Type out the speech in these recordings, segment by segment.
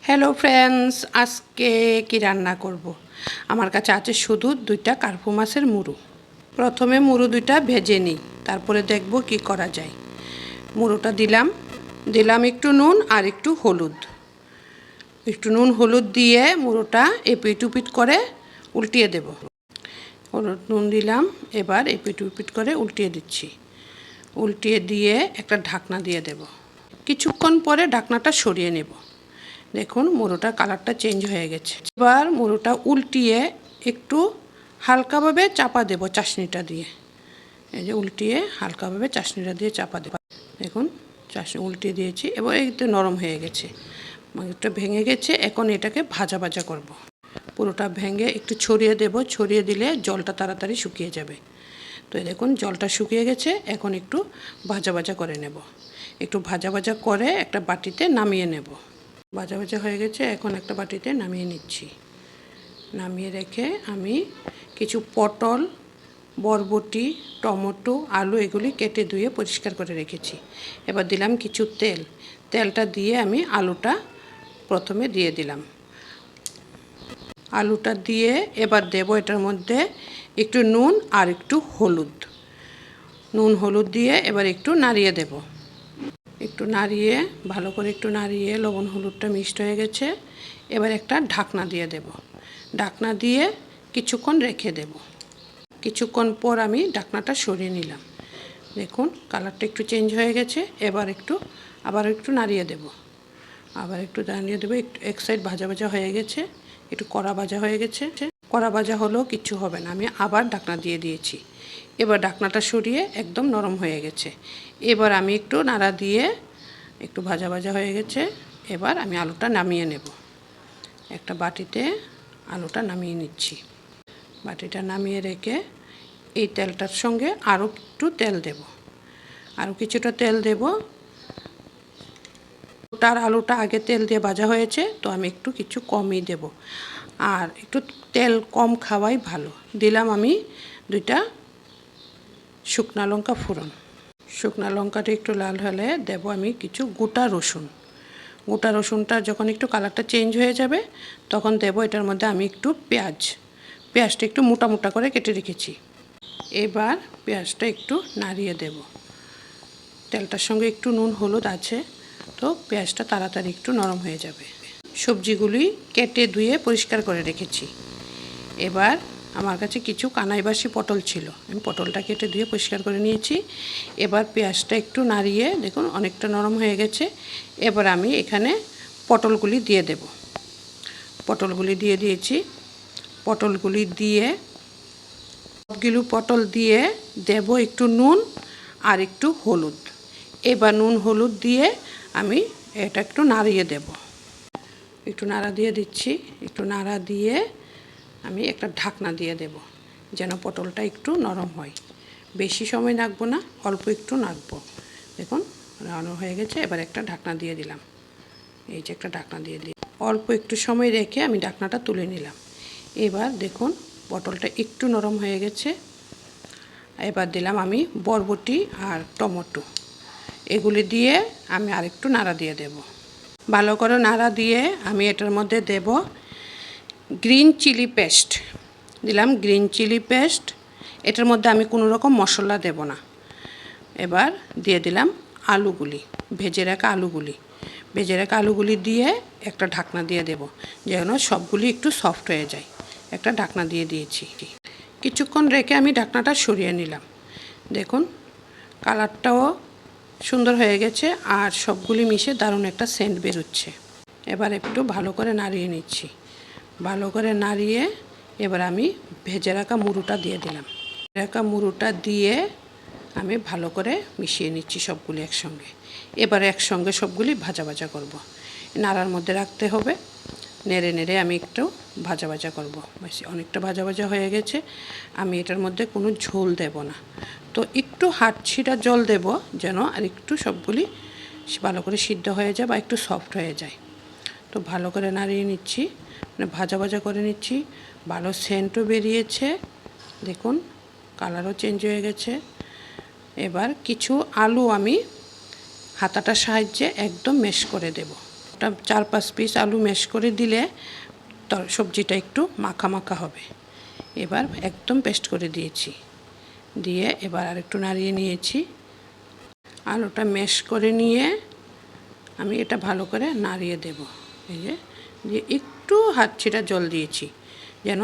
Hello friends, আজকে কি রান্না করব। আমার কাছে আছে শুধু দুইটা কার্পু মাছের মুড়ো। প্রথমে মুড়ো দুইটা ভেজে নিই, তারপরে দেখব কি করা যায়। মুড়োটা দিলাম একটু নুন আর একটু হলুদ। একটু নুন হলুদ দিয়ে মুড়োটা এপিট উপিট করে উল্টিয়ে দেব। হলুদ নুন দিলাম, এবার এপিট উপিট করে উল্টিয়ে দিচ্ছি। উল্টিয়ে দিয়ে একটা ঢাকনা দিয়ে দেব। কিছুক্ষণ পরে ঢাকনাটা সরিয়ে নেব। দেখুন মুড়োটার কালারটা চেঞ্জ হয়ে গেছে। এবার মুড়োটা উল্টিয়ে একটু হালকাভাবে চাপা দেব চাশনিটা দিয়ে। এই যে উল্টিয়ে হালকাভাবে চাশনিটা দিয়ে চাপা দেব। দেখুন চাশনি উল্টিয়ে দিয়েছি, এবার একটু নরম হয়ে গেছে, একটু ভেঙে গেছে। এখন এটাকে ভাজা ভাজা করব। পুরোটা ভেঙে একটু ছড়িয়ে দেব, ছড়িয়ে দিলে জলটা তাড়াতাড়ি শুকিয়ে যাবে। তো দেখুন জলটা শুকিয়ে গেছে, এখন একটু ভাজা ভাজা করে নেব। একটু ভাজা ভাজা করে একটা বাটিতে নামিয়ে নেব। ভাজা ভাজা হয়ে গেছে, এখন একটা বাটিতে নামিয়ে নিচ্ছি। নামিয়ে রেখে আমি কিছু পটল, বরবটি, টমেটো, আলু এগুলি কেটে ধুয়ে পরিষ্কার করে রেখেছি। এবার দিলাম কিছু তেলটা দিয়ে আমি আলুটা প্রথমে দিয়ে দিলাম। আলুটা দিয়ে এবার দেব এটার মধ্যে একটু নুন আর একটু হলুদ। নুন হলুদ দিয়ে এবার একটু নাড়িয়ে দেব। একটু নাড়িয়ে ভালো করে একটু নাড়িয়ে লবণ হলুদটা মিক্সড হয়ে গেছে। এবার একটা ঢাকনা দিয়ে দেব। ঢাকনা দিয়ে কিছুক্ষণ রেখে দেব। কিছুক্ষণ পর আমি ঢাকনাটা সরিয়ে নিলাম। দেখুন কালারটা একটু চেঞ্জ হয়ে গেছে। আবার একটু নাড়িয়ে দেব। আবার একটু নাড়িয়ে দেবো। একটু এক সাইড ভাজা ভাজা হয়ে গেছে, একটু কড়া ভাজা হয়ে গেছে। কড়া ভাজা হলেও কিচ্ছু হবে না, আমি আবার ঢাকনা দিয়ে দিয়েছি। এবার ঢাকনাটা সরিয়ে একদম নরম হয়ে গেছে। এবার আমি একটু নাড়া দিয়ে একটু ভাজা ভাজা হয়ে গেছে। এবার আমি আলুটা নামিয়ে নেব। একটা বাটিতে আলুটা নামিয়ে নিচ্ছি। বাটিটা নামিয়ে রেখে এই তেলটার সঙ্গে আরও একটু তেল দেব। আরও কিছুটা তেল দেব। আলুটা আগে তেল দিয়ে ভাজা হয়েছে, তো আমি একটু কিছু কমই দেব। আর একটু তেল কম খাওয়াই ভালো। দিলাম আমি দুইটা শুকনা লঙ্কা ফোড়ন। শুকনা লঙ্কাটা একটু লাল হলে দেব আমি কিছু গোটা রসুন। গোটা রসুনটা যখন একটু কালারটা চেঞ্জ হয়ে যাবে তখন দেব এটার মধ্যে আমি একটু পেঁয়াজটা একটু মোটা মোটা করে কেটে রেখেছি। এবার পেঁয়াজটা একটু নাড়িয়ে দেব। তেলটার সঙ্গে একটু নুন হলুদ আছে, তো পেঁয়াজটা তাড়াতাড়ি একটু নরম হয়ে যাবে। সবজিগুলি কেটে ধুয়ে পরিষ্কার করে রেখেছি। এবার আমার কাছে কিছু কানাইবাসি পটল ছিল, আমি পটলটা কেটে ধুয়ে পরিষ্কার করে নিয়েছি। এবার পেঁয়াজটা একটু নাড়িয়ে দেখুন অনেকটা নরম হয়ে গেছে। এবার আমি এখানে পটলগুলি দিয়ে দেব। পটলগুলি দিয়ে দিয়েছি। পটলগুলি দিয়ে সবগুলো পটল দিয়ে দেব একটু নুন আর একটু হলুদ। এবার নুন হলুদ দিয়ে আমি এটা একটু নাড়িয়ে দেব। একটু নাড়া দিয়ে দিচ্ছি। একটু নাড়া দিয়ে আমি একটা ঢাকনা দিয়ে দেব, যেন পটলটা একটু নরম হয়। বেশি সময় নাড়বো না, অল্প একটু নাড়বো। দেখুন রান্না হয়ে গেছে। এবার একটা ঢাকনা দিয়ে দিলাম। এই যে একটা ঢাকনা দিয়ে দিই। অল্প একটু সময় রেখে আমি ঢাকনাটা তুলে নিলাম। এবার দেখুন পটলটা একটু নরম হয়ে গেছে। এবার দিলাম আমি বরবটি আর টমেটো। এগুলি দিয়ে আমি আরেকটু নাড়া দিয়ে দেব। ভালো করে নাড়া দিয়ে আমি এটার মধ্যে দেব গ্রিন চিলি পেস্ট। দিলাম গ্রিন চিলি পেস্ট। এটার মধ্যে আমি কোনো রকম মশলা দেব না। এবার দিয়ে দিলাম আলুগুলি, ভেজে রাখা আলুগুলি দিয়ে একটা ঢাকনা দিয়ে দেব, যেন সবগুলি একটু সফট হয়ে যায়। একটা ঢাকনা দিয়ে দিয়েছি। কিছুক্ষণ রেখে আমি ঢাকনাটা সরিয়ে নিলাম। দেখুন কালারটাও সুন্দর হয়ে গেছে আর সবগুলি মিশে দারুণ একটা সেন্ট বেরোচ্ছে। এবার একটু ভালো করে নাড়িয়ে নিচ্ছি। ভালো করে নাড়িয়ে এবার আমি ভেজে রাখা মুড়োটা দিয়ে দিলাম। মুড়োটা দিয়ে আমি ভালো করে মিশিয়ে নিচ্ছি সবগুলি একসঙ্গে। এবার একসঙ্গে সবগুলি ভাজা ভাজা করব। নাড়ার মধ্যে রাখতে হবে। নেড়ে নেড়ে আমি একটু ভাজা ভাজা করব। অনেকটা ভাজা ভাজা হয়ে গেছে। আমি এটার মধ্যে কোনো ঝোল দেব না, তো একটু হাঁটছিটা জল দেব, যেন আর একটু সবগুলি ভালো করে সিদ্ধ হয়ে যায় বা একটু সফট হয়ে যায়। তো ভালো করে নাড়িয়ে নিচ্ছি, মানে ভাজা ভাজা করে নিচ্ছি। ভালো সেন্টও বেরিয়েছে। দেখুন কালারও চেঞ্জ হয়ে গেছে। এবার কিছু আলু আমি হাতাটার সাহায্যে একদম ম্যাশ করে দেব। আলুটা 4-5 পিস আলু ম্যাশ করে দিলে সবজিটা একটু মাখা মাখা হবে। এবার একদম পেস্ট করে দিয়েছি, দিয়ে এবার আরেকটু নাড়িয়ে নিয়েছি। আলুটা ম্যাশ করে নিয়ে আমি এটা ভালো করে নাড়িয়ে দেব। এই যে দিয়ে একটু হাত ছিটা জল দিয়েছি যেন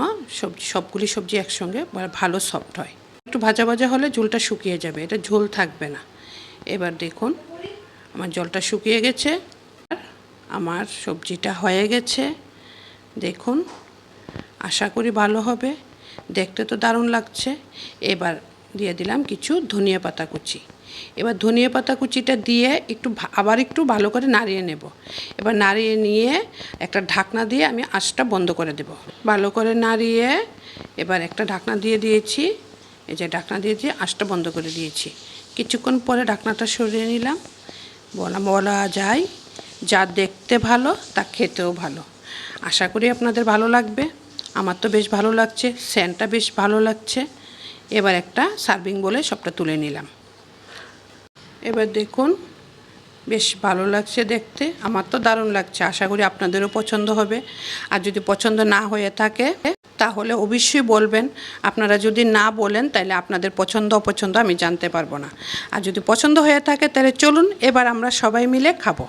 সবগুলি সবজি একসঙ্গে ভালো সফট হয়। একটু ভাজা ভাজা হলে ঝোলটা শুকিয়ে যাবে, এটা ঝোল থাকবে না। এবার দেখুন আমার জলটা শুকিয়ে গেছে, আমার সবজিটা হয়ে গেছে। দেখুন, আশা করি ভালো হবে, দেখতে তো দারুণ লাগছে। এবার দিয়ে দিলাম কিছু ধনিয়া পাতা কুচি। এবার ধনিয়া পাতা কুচিটা দিয়ে আবার একটু ভালো করে নাড়িয়ে নেব। এবার নাড়িয়ে নিয়ে একটা ঢাকনা দিয়ে আমি আঁচটা বন্ধ করে দেব। ভালো করে নাড়িয়ে এবার একটা ঢাকনা দিয়ে দিয়েছি। এই যে ঢাকনা দিয়েছি, আঁচটা বন্ধ করে দিয়েছি। কিছুক্ষণ পরে ঢাকনাটা সরিয়ে নিলাম। বলা যায় যা দেখতে ভালো তা খেতেও ভালো। আশা করি আপনাদের ভালো লাগবে। আমার তো বেশ ভালো লাগছে, সেন্টটা বেশ ভালো লাগছে। এবার একটা সার্ভিং বলে সবটা তুলে নিলাম। এবার দেখুন বেশ ভালো লাগছে দেখতে, আমার তো দারুণ লাগছে। আশা করি আপনাদেরও পছন্দ হবে। আর যদি পছন্দ না হয়ে থাকে তাহলে অবশ্যই বলবেন। আপনারা যদি না বলেন তাহলে আপনাদের পছন্দ অপছন্দ আমি জানতে পারবো না। আর যদি পছন্দ হয়ে থাকে তাহলে চলুন এবার আমরা সবাই মিলে খাবো।